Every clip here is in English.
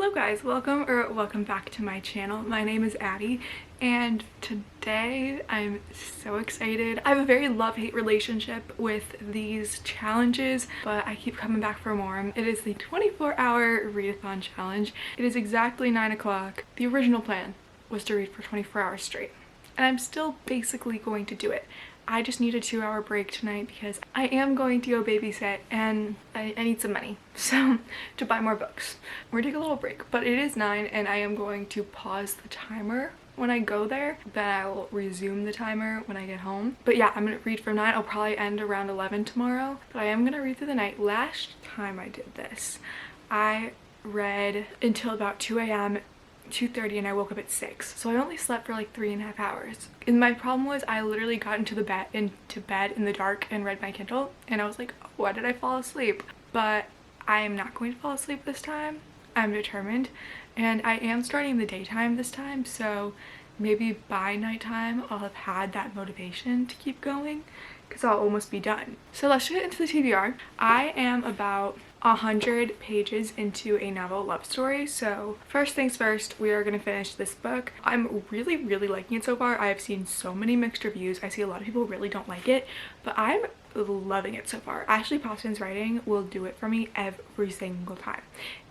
Hello guys, welcome back to my channel. My name is Addie and today I'm so excited. I have a very love-hate relationship with these challenges, but I keep coming back for more. It is the 24-hour readathon challenge. It is exactly 9 o'clock. The original plan was to read for 24 hours straight, and I'm still basically going to do it. I just need a 2-hour break tonight because I am going to go babysit and I need some money, so to buy more books. We're gonna take a little break, but it is 9 and I am going to pause the timer when I go there. Then I will resume the timer when I get home. But yeah, I'm gonna read from 9. I'll probably end around 11 tomorrow, but I am gonna read through the night. Last time I did this, I read until about 2 a.m. 2:30 and I woke up at 6, so I only slept for like 3.5 hours. And my problem was I literally got into bed in the dark and read my Kindle, and I was like, oh, why did I fall asleep? But I am not going to fall asleep this time. I'm determined, and I am starting the daytime this time, so maybe by nighttime I'll have had that motivation to keep going because I'll almost be done. So let's get into the TBR. I am about 100 pages into a novel love story, so first things first, we are going to finish this book. I'm really liking it so far. I have seen so many mixed reviews. I see a lot of people really don't like it, but I'm loving it so far. Ashley Poston's writing will do it for me every single time.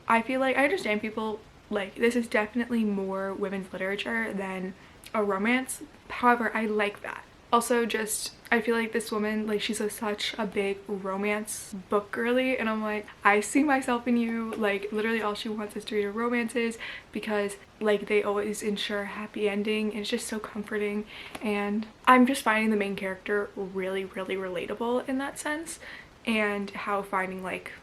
I feel like I understand people like this is definitely more women's literature than a romance. However, I like that. Also, just I feel like this woman, like, she's such a big romance book girly, and I'm like, I see myself in you. Like, literally all she wants is to read her romances because like they always ensure a happy ending, and it's just so comforting. And I'm just finding the main character really relatable in that sense, and how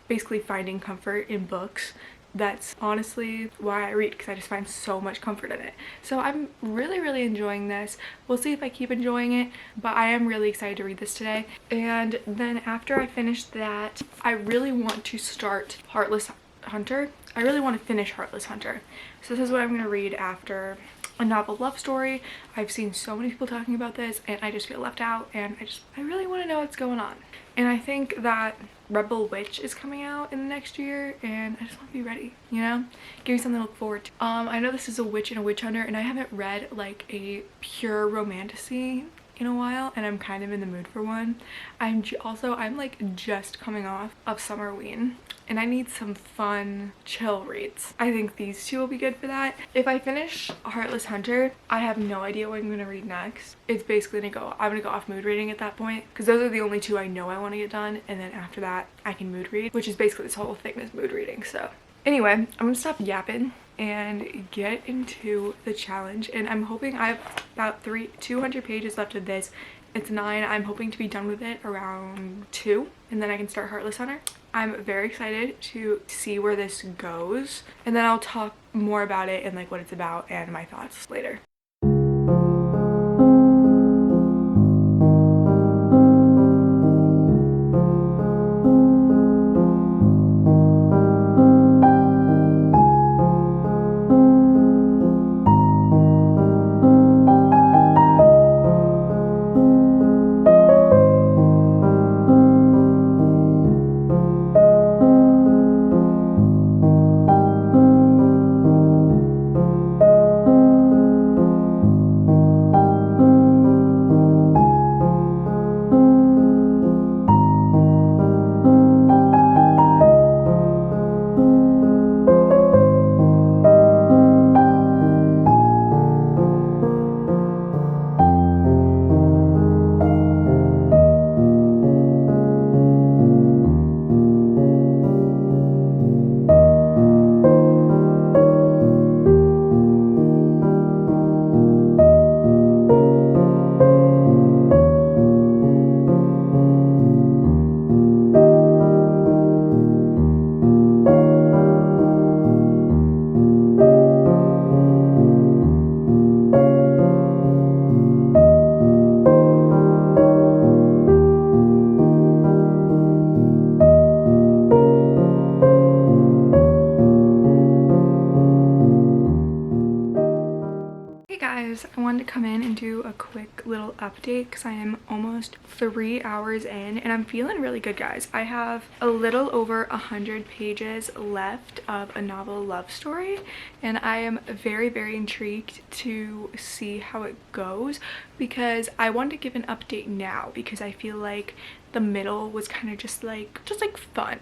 basically finding comfort in books. That's honestly why I read, because I just find so much comfort in it. So I'm really enjoying this. We'll see if I keep enjoying it, but I am really excited to read this today. And then after I finish that, I really want to start Heartless Hunter. I really want to finish Heartless Hunter. So this is what I'm going to read after a novel love story. I've seen so many people talking about this and I just feel left out, and I really want to know what's going on. And I think that Rebel Witch is coming out in the next year, and I just want to be ready, you know? Give me something to look forward to. I know this is a witch and a witch hunter, and I haven't read like a pure romantasy in a while, and I'm kind of in the mood for one. I'm like just coming off of Summerween, and I need some fun chill reads. I think these two will be good for that. If I finish Heartless Hunter, I have no idea what I'm gonna read next. It's basically I'm gonna go off mood reading at that point, because those are the only two I know I want to get done, and then after that I can mood read, which is basically this whole thing is mood reading. So anyway, I'm gonna stop yapping and get into the challenge, and I'm hoping I have about 200 pages left of this. It's 9. I'm hoping to be done with it around 2, and then I can start Heartless Hunter. I'm very excited to see where this goes, and then I'll talk more about it and like what it's about and my thoughts later. guys, I wanted to come in and do a quick little update because I am almost 3 hours in and I'm feeling really good, guys. I have a little over 100 pages left of a novel love story and I am very intrigued to see how it goes because I wanted to give an update now because I feel like the middle was kind of just like fun,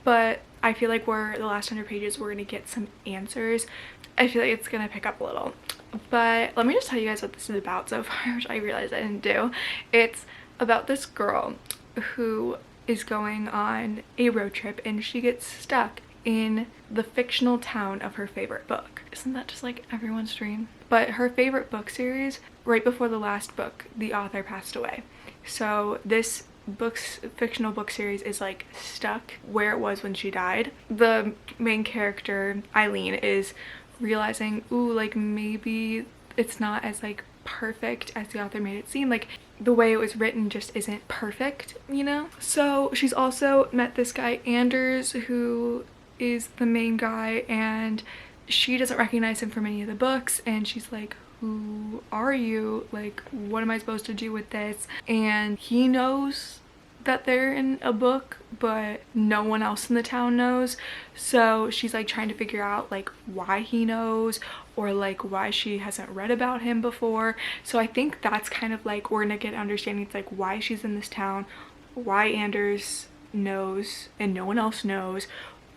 but I feel like the last 100 pages we're gonna get some answers. I feel like it's gonna pick up a little, but let me just tell you guys what this is about so far, which I realized I didn't do. It's about this girl who is going on a road trip and she gets stuck in the fictional town of her favorite book. Isn't that just like everyone's dream? But her favorite book series, right before the last book, the author passed away. So this fictional book series is like stuck where it was when she died. The main character, Eileen, is realizing, ooh, like maybe it's not as like perfect as the author made it seem. Like the way it was written just isn't perfect, you know? So she's also met this guy Anders, who is the main guy, and she doesn't recognize him from any of the books, and she's like, who are you? Like, what am I supposed to do with this? And he knows that they're in a book, but no one else in the town knows. So she's like trying to figure out like why he knows, or like why she hasn't read about him before. So I think that's kind of like we're gonna get understanding. It's like why she's in this town, why Anders knows and no one else knows,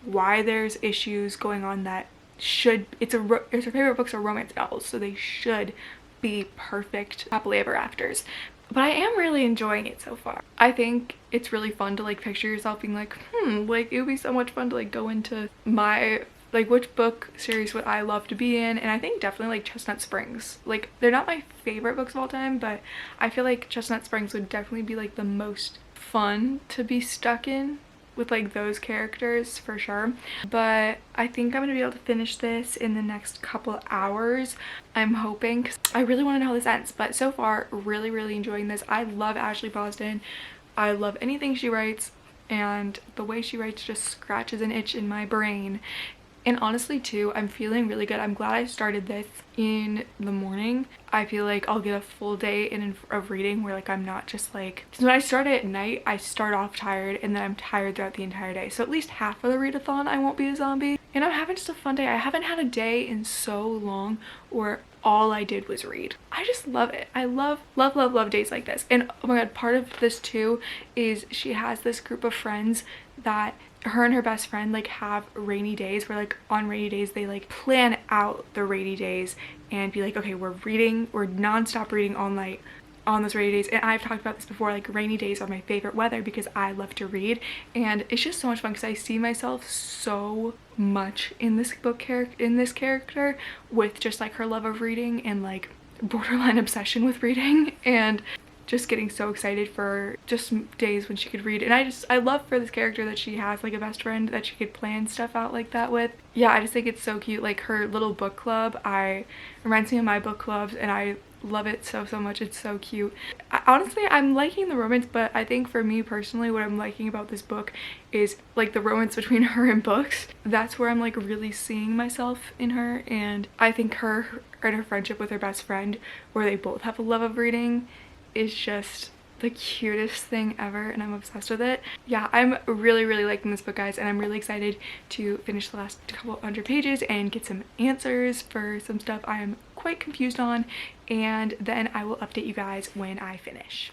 why there's issues going on that it's her favorite books are romance novels, so they should be perfect happily ever afters. But I am really enjoying it so far. I think it's really fun to like picture yourself being like, like it would be so much fun to like go into my, like which book series would I love to be in. And I think definitely like Chestnut Springs. Like they're not my favorite books of all time, but I feel like Chestnut Springs would definitely be like the most fun to be stuck in with like those characters for sure. But I think I'm gonna be able to finish this in the next couple hours, I'm hoping, because I really want to know how this ends. But so far, really enjoying this. I love Ashley Boston. I love anything she writes, and the way she writes just scratches an itch in my brain. And honestly too, I'm feeling really good. I'm glad I started this in the morning. I feel like I'll get a full day of reading where like I'm not just like, when I start at night, I start off tired and then I'm tired throughout the entire day. So at least half of the readathon I won't be a zombie. And I'm having just a fun day. I haven't had a day in so long where all I did was read. I just love it. I love days like this. And oh my god, part of this too is she has this group of friends that her and her best friend like have rainy days where like on rainy days they like plan out the rainy days and be like, okay, we're non-stop reading all night on those rainy days. And I've talked about this before, like rainy days are my favorite weather because I love to read, and it's just so much fun because I see myself so much in this character with just like her love of reading and like borderline obsession with reading, and just getting so excited for just days when she could read. And I love for this character that she has like a best friend that she could plan stuff out like that with. Yeah, I just think it's so cute. Like her little book club, reminds me of my book clubs, and I love it so much. It's so cute. Honestly, I'm liking the romance, but I think for me personally, what I'm liking about this book is like the romance between her and books. That's where I'm like really seeing myself in her, and I think her and her friendship with her best friend, where they both have a love of reading, is just the cutest thing ever, and I'm obsessed with it. Yeah, I'm really liking this book, guys, and I'm really excited to finish the last couple hundred pages and get some answers for some stuff I am quite confused on, and then I will update you guys when I finish.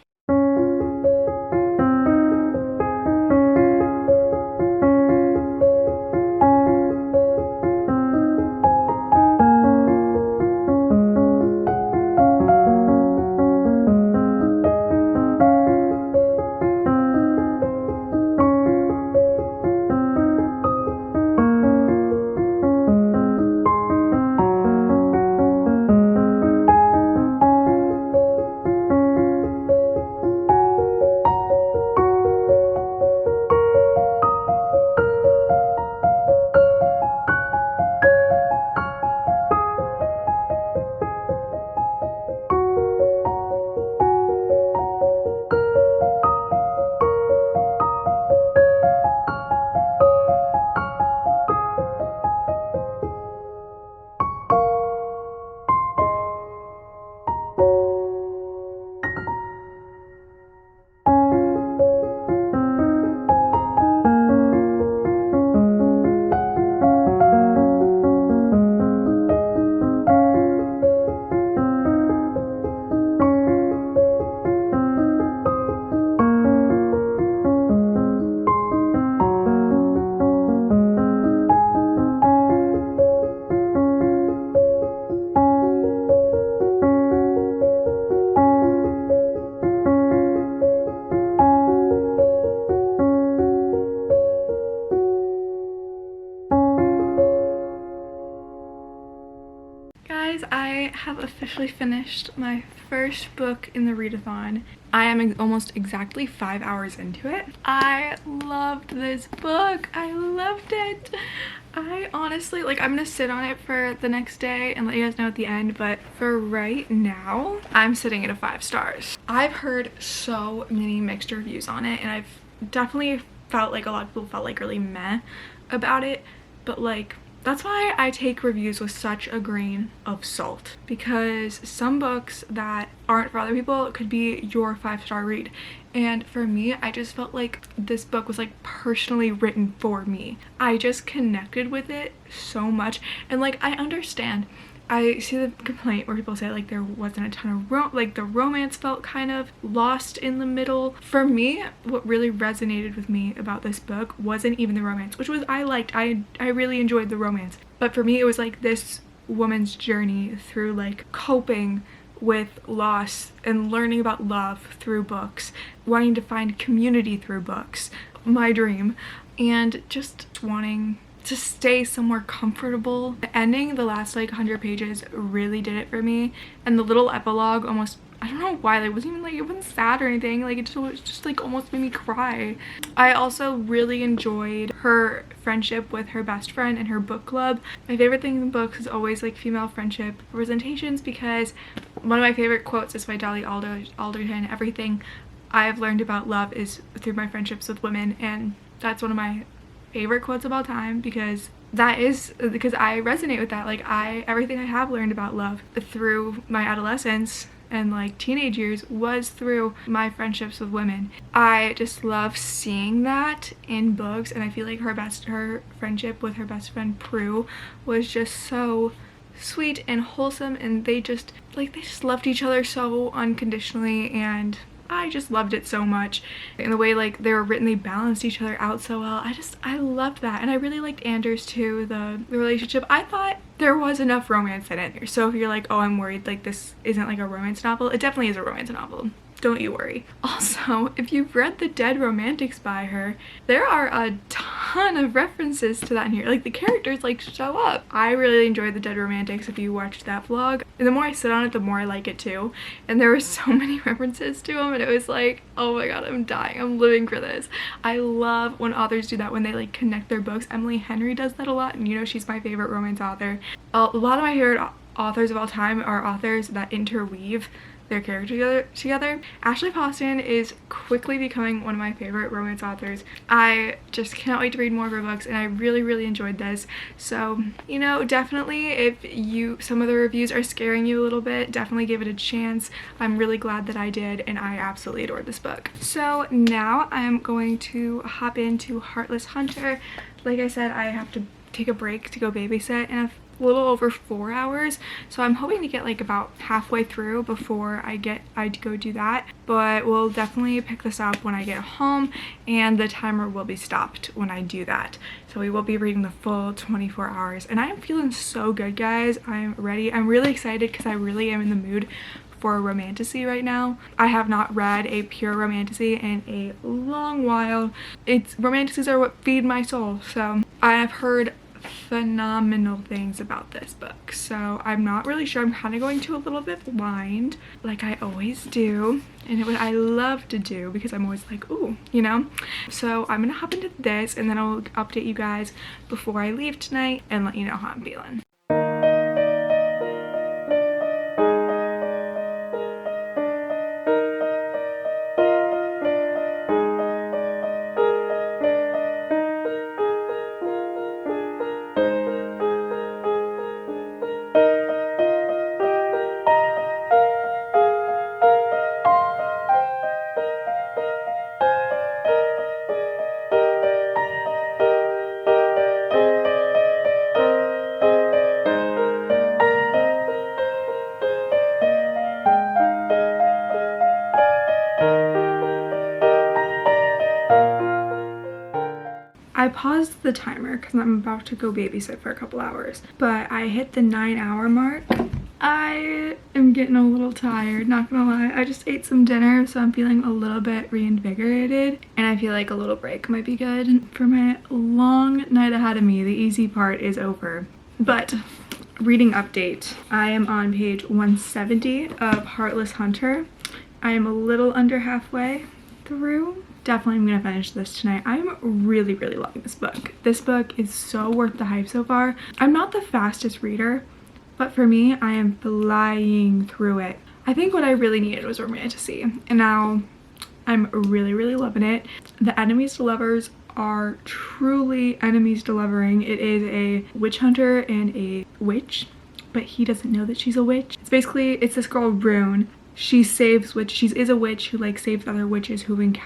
guys, I have officially finished my first book in the readathon. I am almost exactly 5 hours into it. I loved this book. I loved it. I honestly, like, I'm gonna sit on it for the next day and let you guys know at the end, but for right now, I'm sitting at a 5 stars. I've heard so many mixed reviews on it, and I've definitely felt like a lot of people felt like really meh about it, but like, that's why I take reviews with such a grain of salt, because some books that aren't for other people could be your 5-star read. And for me, I just felt like this book was like personally written for me. I just connected with it so much. And like, I understand. I see the complaint where people say like there wasn't a ton of like the romance felt kind of lost in the middle. For me, what really resonated with me about this book wasn't even the romance, which was I really enjoyed the romance. But for me, it was like this woman's journey through like coping with loss and learning about love through books, wanting to find community through books, my dream, and just wanting to stay somewhere comfortable. The ending, the last like 100 pages really did it for me, and the little epilogue almost, I don't know why, like, it wasn't even like, it wasn't sad or anything, like it just like almost made me cry. I also really enjoyed her friendship with her best friend and her book club. My favorite thing in books is always like female friendship representations, because one of my favorite quotes is by Dolly Alderton: everything I've learned about love is through my friendships with women. And that's one of my favorite quotes of all time, because I resonate with that. Like, everything I have learned about love through my adolescence and like teenage years was through my friendships with women. I just love seeing that in books, and I feel like her friendship with her best friend Prue was just so sweet and wholesome, and they just loved each other so unconditionally, and I just loved it so much. In the way like they were written, they balanced each other out so well. I loved that. And I really liked Anders too, the relationship. I thought there was enough romance in it. So if you're like, oh, I'm worried like this isn't like a romance novel, it definitely is a romance novel. Don't you worry. Also, if you've read The Dead Romantics by her, there are a ton of references to that in here. Like, the characters like show up. I really enjoyed The Dead Romantics if you watched that vlog. And the more I sit on it, the more I like it too. And there were so many references to them, and it was like, oh my god, I'm dying. I'm living for this. I love when authors do that, when they like connect their books. Emily Henry does that a lot, and you know she's my favorite romance author. A lot of my favorite authors of all time are authors that interweave their characters together. Ashley Poston is quickly becoming one of my favorite romance authors. I just cannot wait to read more of her books, and I really enjoyed this. So, you know, definitely if some of the reviews are scaring you a little bit, definitely give it a chance. I'm really glad that I did, and I absolutely adored this book. So now I'm going to hop into Heartless Hunter. Like I said, I have to take a break to go babysit in a little over 4 hours, so I'm hoping to get like about halfway through before I go do that. But we'll definitely pick this up when I get home, and the timer will be stopped when I do that, so we will be reading the full 24 hours. And I am feeling so good, guys. I'm ready. I'm really excited because I really am in the mood for a romantasy right now. I have not read a pure romantasy in a long while. Romantasies are what feed my soul, so I have heard phenomenal things about this book, so I'm not really sure. I'm kind of going to a little bit blind, like I always do, and what I love to do, because I'm always like, ooh, you know. So I'm gonna hop into this, and then I'll update you guys before I leave tonight and let you know how I'm feeling. I paused the timer because I'm about to go babysit for a couple hours, but I hit the 9-hour mark. I am getting a little tired, not gonna lie. I just ate some dinner, so I'm feeling a little bit reinvigorated, and I feel like a little break might be good for my long night ahead of me. The easy part is over, but reading update. I am on page 170 of Heartless Hunter. I am a little under halfway through. Definitely I'm gonna finish this tonight. I'm really loving this book. This book is so worth the hype so far. I'm not the fastest reader, but for me, I am flying through it. I think what I really needed was romantasy, and now I'm really loving it. The enemies to lovers are truly enemies to lovering. It is a witch hunter and a witch, but he doesn't know that she's a witch. It's this girl Rune. She is a witch who like saves other witches who've been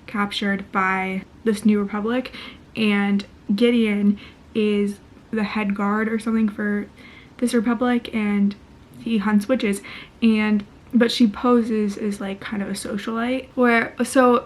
captured by this new republic, and Gideon is the head guard or something for this republic, and he hunts witches, but she poses as like kind of a socialite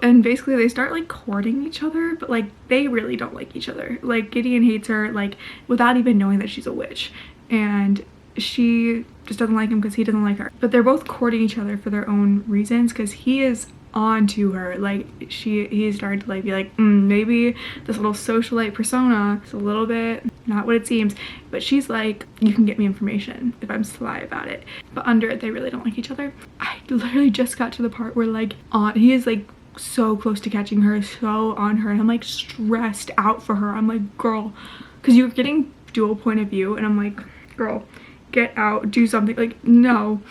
and basically they start like courting each other, but like they really don't like each other. Like Gideon hates her like without even knowing that she's a witch, and she just doesn't like him because he doesn't like her. But they're both courting each other for their own reasons, because he is on to her. Like he started to like be like, maybe this little socialite persona is a little bit not what it seems, but she's like, you can get me information if I'm sly about it. But under it, they really don't like each other. I literally just got to the part where like he is like so close to catching her, so on her, and I'm like stressed out for her. I'm like, girl, because you're getting dual point of view, and I'm like, girl, get out, do something, like no.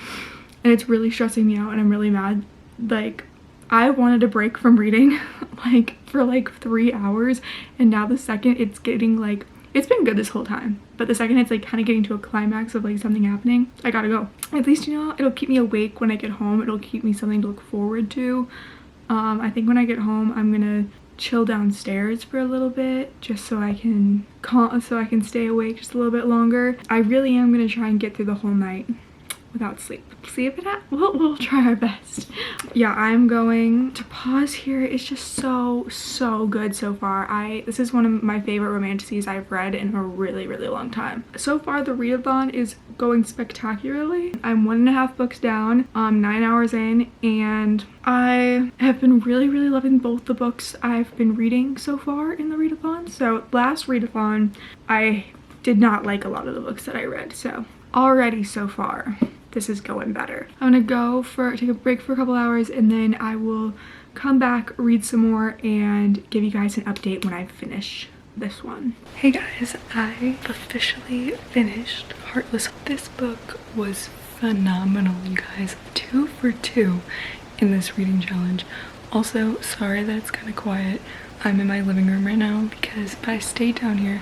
And it's really stressing me out, and I'm really mad. Like I wanted a break from reading like for like 3 hours, and now the second it's getting like, it's been good this whole time, but the second it's like kind of getting to a climax of like something happening, I gotta go. At least, you know, it'll keep me awake when I get home. It'll keep me something to look forward to. I think when I get home, I'm gonna chill downstairs for a little bit just so I can stay awake just a little bit longer. I really am gonna try and get through the whole night without sleep. See if we'll try our best. Yeah, I'm going to pause here. It's just so good so far. This is one of my favorite romanticies I've read in a really long time. So far the readathon is going spectacularly. I'm 1.5 books down, 9 hours in, and I have been really loving both the books I've been reading so far in the readathon. So last readathon I did not like a lot of the books that I read, so already so far this is going better. I'm gonna take a break for a couple hours, and then I will come back, read some more, and give you guys an update when I finish this one. Hey guys, I officially finished Heartless. This book was phenomenal, you guys. 2 for 2 in this reading challenge. Also, sorry that it's kind of quiet. I'm in my living room right now but I stayed down here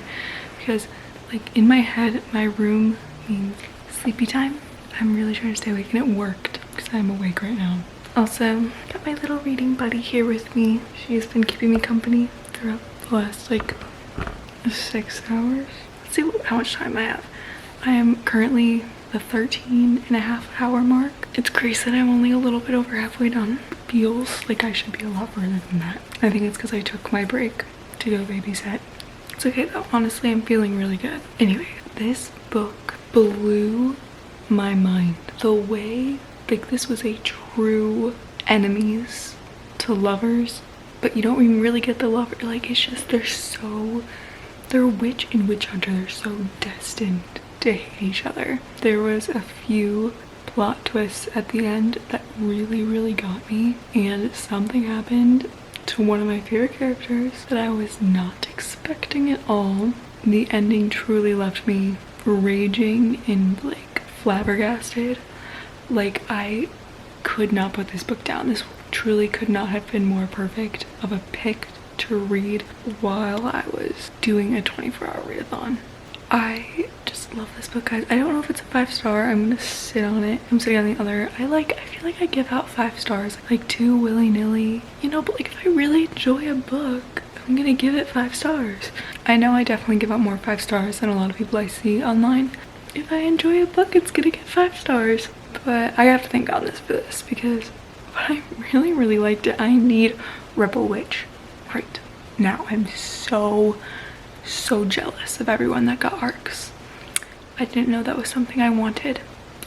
because like in my head, my room means sleepy time. I'm really trying to stay awake, and it worked because I'm awake right now. Also, got my little reading buddy here with me. She has been keeping me company throughout the last like 6 hours. Let's see how much time I have. I am currently the 13.5 hour mark. It's crazy that I'm only a little bit over halfway done. Feels like I should be a lot further than that. I think it's because I took my break to go babysit. It's okay though, honestly, I'm feeling really good. Anyway, this book blew my mind. The way, like, this was a true enemies to lovers, but you don't even really get the lover. Like, it's just, they're witch and witch hunter. They're so destined to hate each other. There was a few plot twists at the end that really got me, and something happened to one of my favorite characters that I was not expecting at all. The ending truly left me raging and like flabbergasted. Like, I could not put this book down. This truly could not have been more perfect of a pick to read while I was doing a 24-hour readathon. I just love this book, guys. I don't know if it's a 5-star. I'm gonna sit on it. I'm sitting on the other. I feel like I give out 5 stars, like 2 willy-nilly, you know, but like if I really enjoy a book, I'm gonna give it 5 stars. I know I definitely give out more 5 stars than a lot of people I see online. If I enjoy a book, it's gonna get 5 stars. But I have to thank God for this, because I really liked it. I need Rebel Witch right now. I'm so jealous of everyone that got arcs. I didn't know that was something I wanted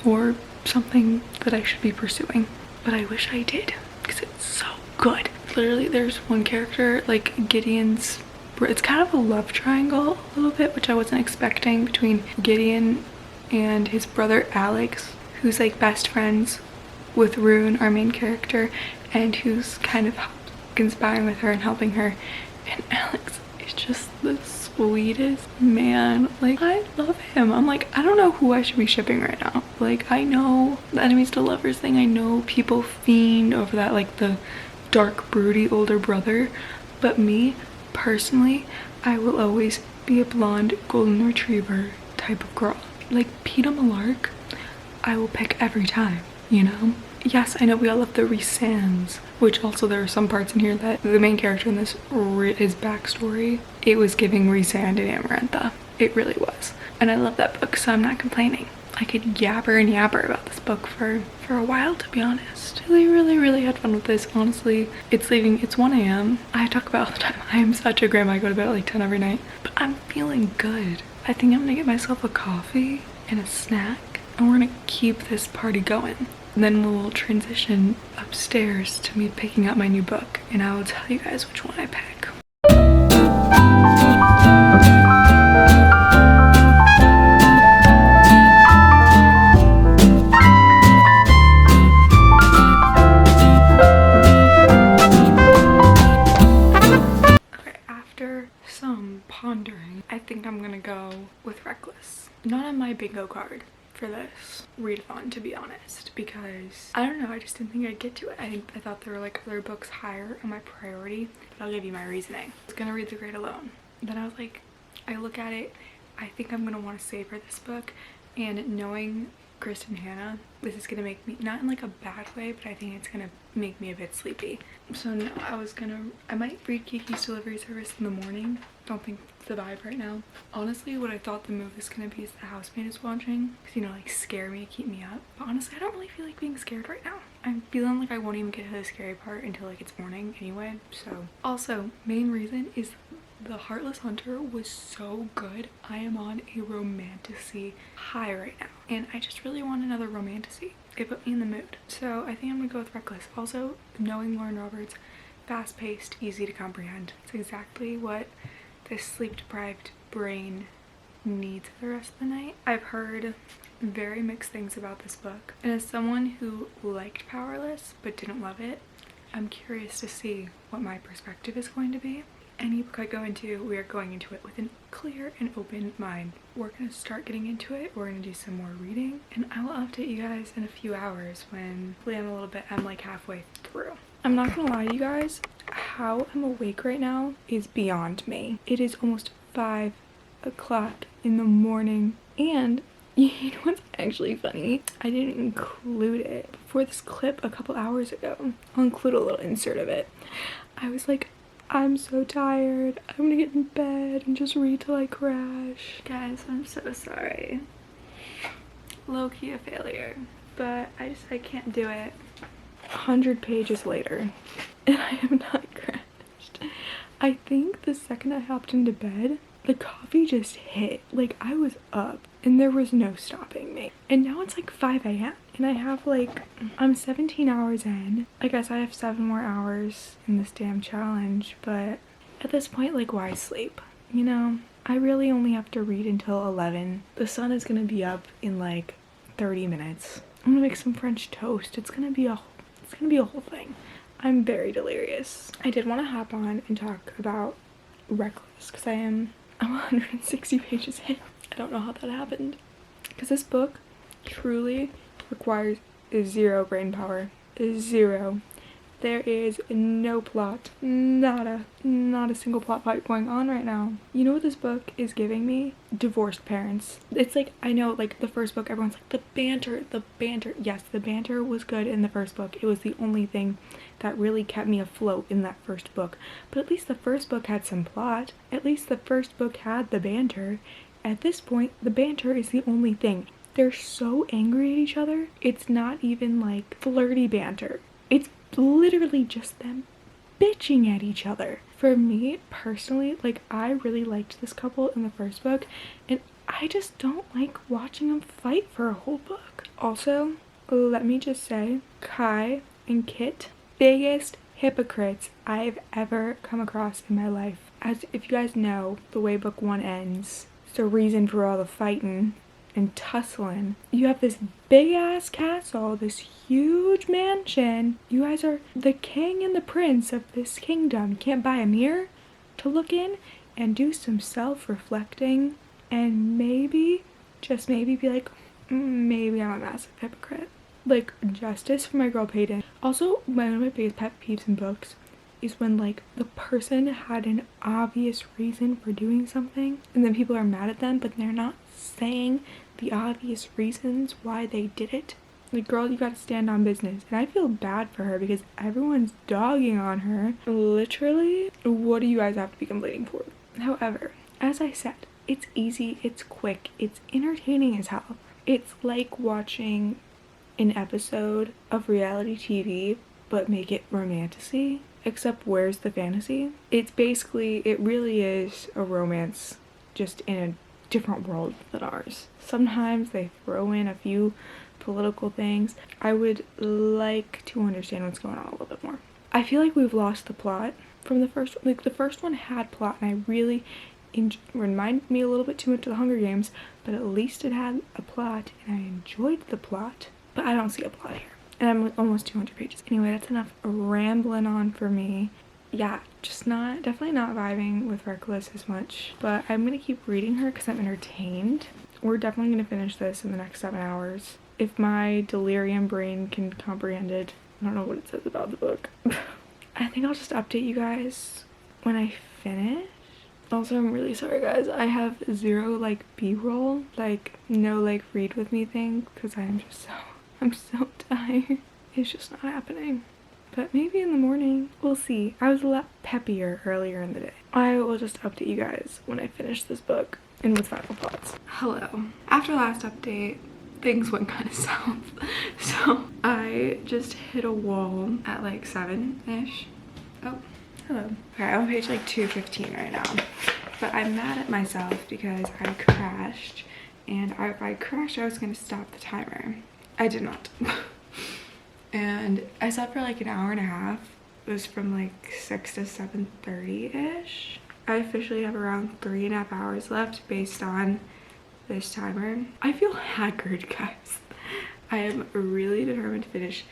or something that I should be pursuing, but I wish I did because it's so good. Literally, there's one character, like Gideon's, it's kind of a love triangle a little bit, which I wasn't expecting, between Gideon and his brother Alex, who's like best friends with Rune, our main character, and who's kind of conspiring with her and helping her. And Alex is just the sweetest man. Like, I love him. I'm like, I don't know who I should be shipping right now. Like, I know the enemies to lovers thing. I know people fiend over that, like the dark, broody older brother. But me, personally, I will always be a blonde golden retriever type of girl. Like, Peeta Mellark, I will pick every time, you know? Yes, I know we all love the Rhysand's, which also there are some parts in here that the main character in this, his backstory, it was giving Rhysand and Amarantha. It really was. And I love that book, so I'm not complaining. I could yabber and yabber about this book for a while, to be honest. Really had fun with this. Honestly, it's 1 a.m. I talk about all the time, I am such a grandma. I go to bed at like 10 every night. But I'm feeling good. I think I'm gonna get myself a coffee and a snack, and we're gonna keep this party going. And then we'll transition upstairs to me picking out my new book, and I will tell you guys which one I pick. Okay, after some pondering, I think I'm gonna go with Reckless. Not on my bingo card for this readathon, to be honest, because I don't know, I just didn't think I'd get to it. I thought there were like other books higher on my priority, but I'll give you my reasoning. I was gonna read The Great Alone. Then I was like, I look at it, I think I'm gonna want to savor this book, and knowing Kristen Hannah, this is gonna make me, not in like a bad way, but I think it's gonna make me a bit sleepy. So no, I might read Kiki's Delivery Service in the morning. Don't think it's the vibe right now. Honestly, what I thought the move was gonna be is The Housemaid is watching, because, you know, like scare me, keep me up. But honestly, I don't really feel like being scared right now. I'm feeling like I won't even get to the scary part until like it's morning anyway. So also, main reason is The Heartless Hunter was so good. I am on a romantasy high right now, and I just really want another romantasy. It put me in the mood. So I think I'm gonna go with Reckless. Also, knowing Lauren Roberts, fast-paced, easy to comprehend. It's exactly what this sleep-deprived brain needs for the rest of the night. I've heard very mixed things about this book, and as someone who liked Powerless but didn't love it, I'm curious to see what my perspective is going to be. Any book I go into, we are going into it with a clear and open mind. We're going to start getting into it, we're going to do some more reading, and I will update you guys in a few hours when I'm like halfway through. I'm not gonna lie to you guys, how I'm awake right now is beyond me. It is almost 5 o'clock in the morning, and you know what's actually funny? I didn't include it before this clip a couple hours ago. I'll include a little insert of it. I was like, I'm so tired. I'm gonna get in bed and just read till I crash. Guys, I'm so sorry. Low-key a failure, but I can't do it. 100 pages later, and I have not crashed. I think the second I hopped into bed, the coffee just hit. Like, I was up and there was no stopping me. And now it's like 5 a.m. and I have like, I'm 17 hours in. I guess I have 7 more hours in this damn challenge, but at this point, like, why sleep? You know, I really only have to read until 11. The sun is gonna be up in like 30 minutes. I'm gonna make some French toast. It's gonna be a whole thing. I'm very delirious. I did want to hop on and talk about Reckless because I'm 160 pages in. I don't know how that happened, because this book truly requires 0 brain power. 0. There is no plot, not a single plot fight going on right now. You know what this book is giving me? Divorced parents. It's like, I know, like, the first book, everyone's like, the banter. Yes, the banter was good in the first book. It was the only thing that really kept me afloat in that first book. But at least the first book had some plot. At least the first book had the banter. At this point, the banter is the only thing. They're so angry at each other. It's not even like flirty banter. It's literally just them bitching at each other. For me personally, like, I really liked this couple in the first book, and I just don't like watching them fight for a whole book. Also, let me just say, Kai and Kit, biggest hypocrites I've ever come across in my life. As if you guys know, the way book 1 ends, it's the reason for all the fighting. and tussling. You have this big ass castle, this huge mansion. You guys are the king and the prince of this kingdom. You can't buy a mirror to look in and do some self-reflecting and maybe, just maybe, be like, maybe I'm a massive hypocrite. Like, justice for my girl Peyton. Also, one of my biggest pet peeves in books is when, like, the person had an obvious reason for doing something and then people are mad at them, but they're not saying the obvious reasons why they did it. Like, girl, you gotta stand on business. And I feel bad for her because everyone's dogging on her. Literally, what do you guys have to be complaining for? However, as I said, it's easy, it's quick, it's entertaining as hell. It's like watching an episode of reality TV, but make it romantasy. Except where's the fantasy? It's basically, it really is a romance, just in a different world than ours. Sometimes they throw in a few political things. I would like to understand what's going on a little bit more. I feel like we've lost the plot from the first one. Like, the first one had plot and I really reminded me a little bit too much of the Hunger Games, but at least it had a plot and I enjoyed the plot. But I don't see a plot here. And I'm almost 200 pages. Anyway, that's enough rambling on for me. Yeah, just definitely not vibing with Reckless as much. But I'm gonna keep reading her because I'm entertained. We're definitely gonna finish this in the next 7 hours. If my delirium brain can comprehend it. I don't know what it says about the book. I think I'll just update you guys when I finish. Also, I'm really sorry guys, I have zero like b-roll, like no like read with me thing because I'm so tired. It's just not happening. But maybe in the morning, we'll see. I was a lot peppier earlier in the day. I will just update you guys when I finish this book and with final thoughts. Hello. After last update, things went kind of south. So I just hit a wall at like 7-ish. Oh, hello. Okay, I'm on page like 215 right now. But I'm mad at myself because I crashed. And if I crashed, I was gonna stop the timer. I did not. And I slept for like an hour and a half. It was from like 6 to 7:30-ish. I officially have around 3.5 hours left based on this timer. I feel haggard, guys. I am really determined to finish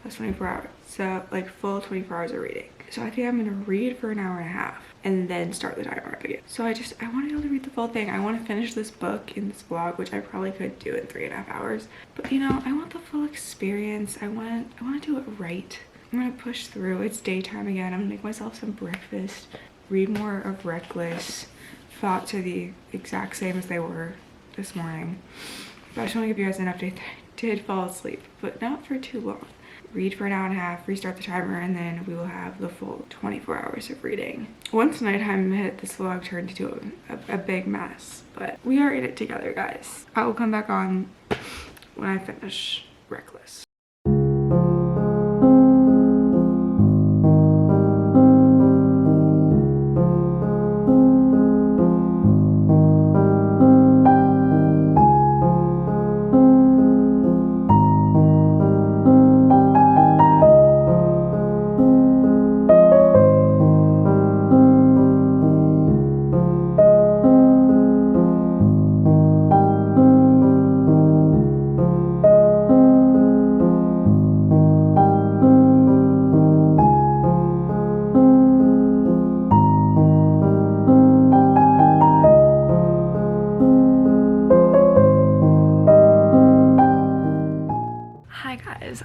those 24 hours. So like full 24 hours of reading. So I think I'm gonna read for an hour and a half and then start the timer up again. So I want to be able to read the full thing. I want to finish this book in this vlog, which I probably could do in 3.5 hours. But you know, I want the full experience. I want to do it right. I'm gonna push through. It's daytime again. I'm gonna make myself some breakfast, read more of Reckless. Thoughts are the exact same as they were this morning. But I just want to give you guys an update that I did fall asleep, but not for too long. Read for an hour and a half, restart the timer, and then we will have the full 24 hours of reading. Once nighttime hit, this vlog turned into a big mess, but we are in it together, guys. I will come back on when I finish Reckless.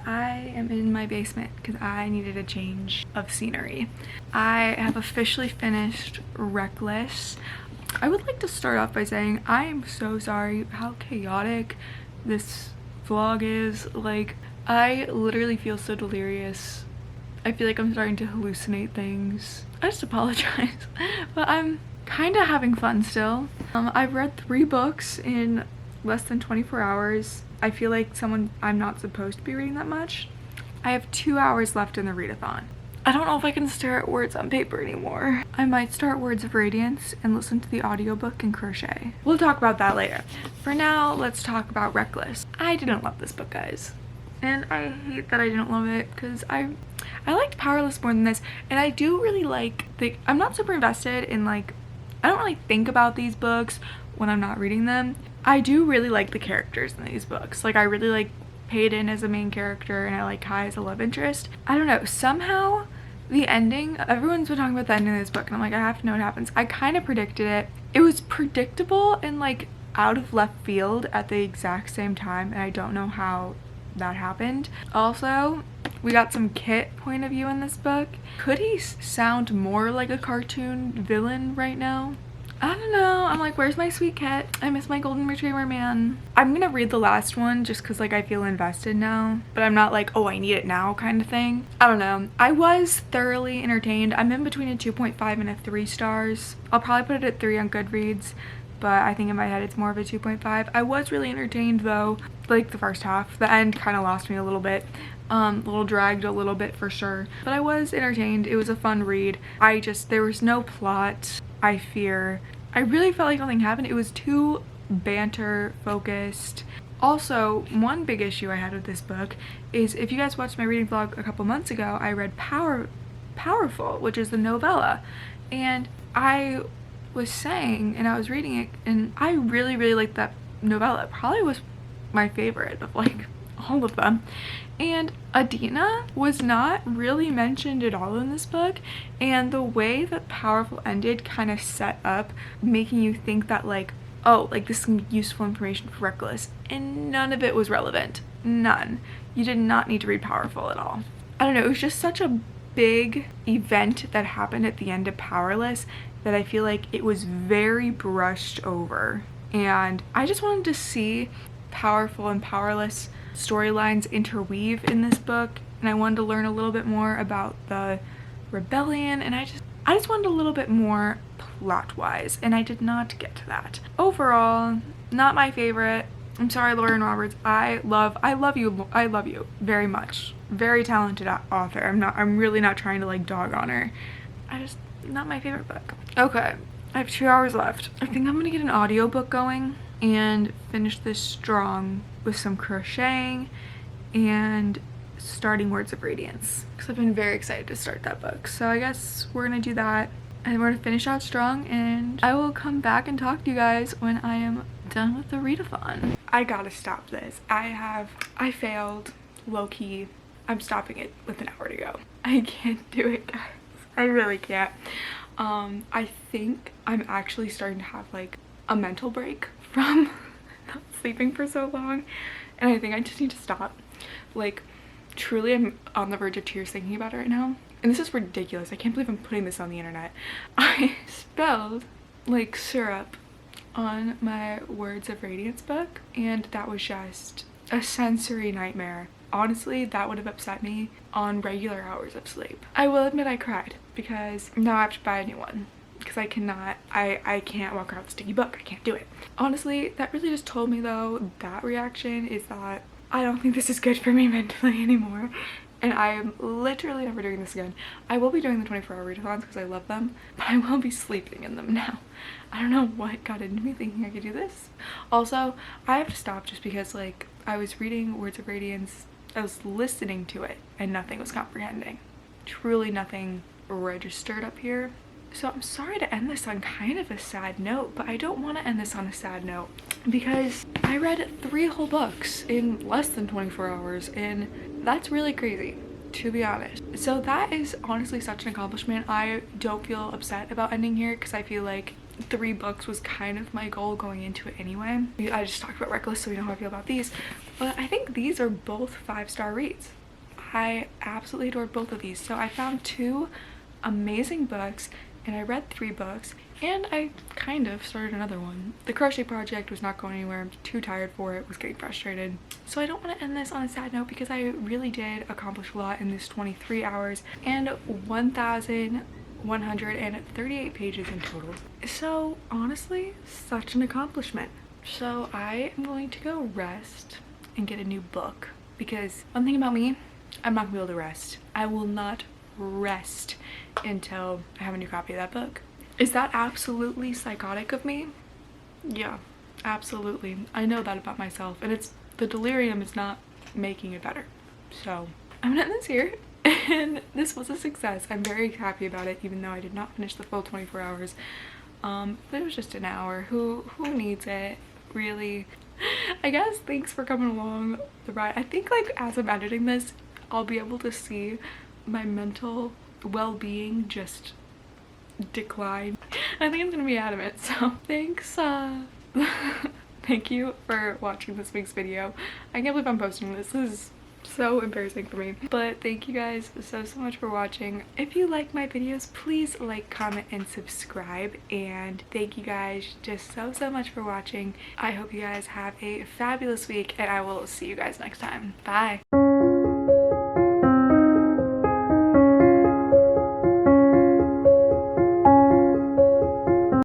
I am in my basement because I needed a change of scenery. I have officially finished Reckless. I would like to start off by saying I am so sorry how chaotic this vlog is. Like, I literally feel so delirious. I feel like I'm starting to hallucinate things. I just apologize, but I'm kind of having fun still. I've read 3 books in less than 24 hours. I feel like I'm not supposed to be reading that much. I have 2 hours left in the readathon. I don't know if I can stare at words on paper anymore. I might start Words of Radiance and listen to the audiobook and crochet. We'll talk about that later. For now, let's talk about Reckless. I didn't love this book, guys. And I hate that I didn't love it because I liked Powerless more than this. And I do really like I'm not super invested in, like, I don't really think about these books when I'm not reading them. I do really like the characters in these books. Like I really like Peyton as a main character and I like Kai as a love interest. I don't know, somehow the ending, everyone's been talking about the ending of this book and I'm like, I have to know what happens. I kind of predicted it. It was predictable and like out of left field at the exact same time, and I don't know how that happened. Also, we got some Kit point of view in this book. Could he sound more like a cartoon villain right now? I don't know. I'm like, where's my sweet Kit? I miss my golden retriever man. I'm gonna read the last one just because like I feel invested now, but I'm not like, oh, I need it now kind of thing. I don't know. I was thoroughly entertained. I'm in between a 2.5 and a 3 stars. I'll probably put it at 3 on Goodreads, but I think in my head it's more of a 2.5. I was really entertained though, like the first half. The end kind of lost me a little bit. A little dragged a little bit for sure, but I was entertained. It was a fun read. There was no plot, I fear. I really felt like nothing happened. It was too banter focused. Also, one big issue I had with this book is, if you guys watched my reading vlog a couple months ago, I read Powerful, which is the novella, and I was saying, and I was reading it, and I really liked that novella. It probably was my favorite of like all of them. And Adina was not really mentioned at all in this book, and the way that Powerful ended kind of set up making you think that like, oh, like this is some useful information for Reckless, and none of it was relevant. None. You did not need to read Powerful at all. I don't know, it was just such a big event that happened at the end of Powerless that I feel like it was very brushed over, and I just wanted to see Powerful and Powerless storylines interweave in this book, and I wanted to learn a little bit more about the rebellion, and I just wanted a little bit more plot wise, and I did not get to that. Overall, not my favorite. I'm sorry, Lauren Roberts. I love you very much. Very talented author. I'm really not trying to like dog on her. Not my favorite book. Okay, I have 2 hours left. I think I'm gonna get an audiobook going and finish this strong with some crocheting and starting Words of Radiance, because I've been very excited to start that book. So I guess we're gonna do that and we're gonna finish out strong, and I will come back and talk to you guys when I am done with the readathon. I gotta stop this. I failed, low-key. I'm stopping it with an hour to go. I can't do it, guys. I really can't. I think I'm actually starting to have like a mental break from not sleeping for so long, and I think I just need to stop. Like, truly, I'm on the verge of tears thinking about it right now, and this is ridiculous. I can't believe I'm putting this on the internet. I spelled like syrup on my Words of Radiance book, and that was just a sensory nightmare. Honestly, that would have upset me on regular hours of sleep. I will admit I cried, because now I have to buy a new one, because I can't walk around with a sticky book. I can't do it. Honestly, that really just told me though, that reaction is that I don't think this is good for me mentally anymore, and I am literally never doing this again. I will be doing the 24-hour readathons because I love them, but I will be sleeping in them now. I don't know what got into me thinking I could do this. Also, I have to stop just because like I was reading Words of Radiance, I was listening to it, and nothing was comprehending. Truly nothing registered up here. So I'm sorry to end this on kind of a sad note, but I don't want to end this on a sad note because I read 3 whole books in less than 24 hours, and that's really crazy, to be honest. So that is honestly such an accomplishment. I don't feel upset about ending here because I feel like 3 books was kind of my goal going into it anyway. I just talked about Reckless, so we know how I feel about these, but I think these are both 5-star reads. I absolutely adored both of these. So I found 2 amazing books, and I read 3 books, and I kind of started another one. The crochet project was not going anywhere. I'm too tired for it, was getting frustrated. So I don't want to end this on a sad note because I really did accomplish a lot in this 23 hours and 1,138 pages in total. So honestly, such an accomplishment. So I am going to go rest and get a new book, because one thing about me, I'm not gonna be able to rest. I will not rest until I have a new copy of that book. Is that absolutely psychotic of me? Yeah, absolutely. I know that about myself, and it's the delirium is not making it better. So I'm gonna end this here, and this was a success. I'm very happy about it, even though I did not finish the full 24 hours. But it was just an hour. Who needs it? really, I guess, thanks for coming along the ride. I think like as I'm editing this, I'll be able to see my mental well-being just decline. I think I'm gonna be adamant. So thanks, thank you for watching this week's video. I can't believe I'm posting this. This is so embarrassing for me, but thank you guys so much for watching. If you like my videos, please like, comment, and subscribe, and thank you guys just so much for watching. I hope you guys have a fabulous week, and I will see you guys next time. Bye.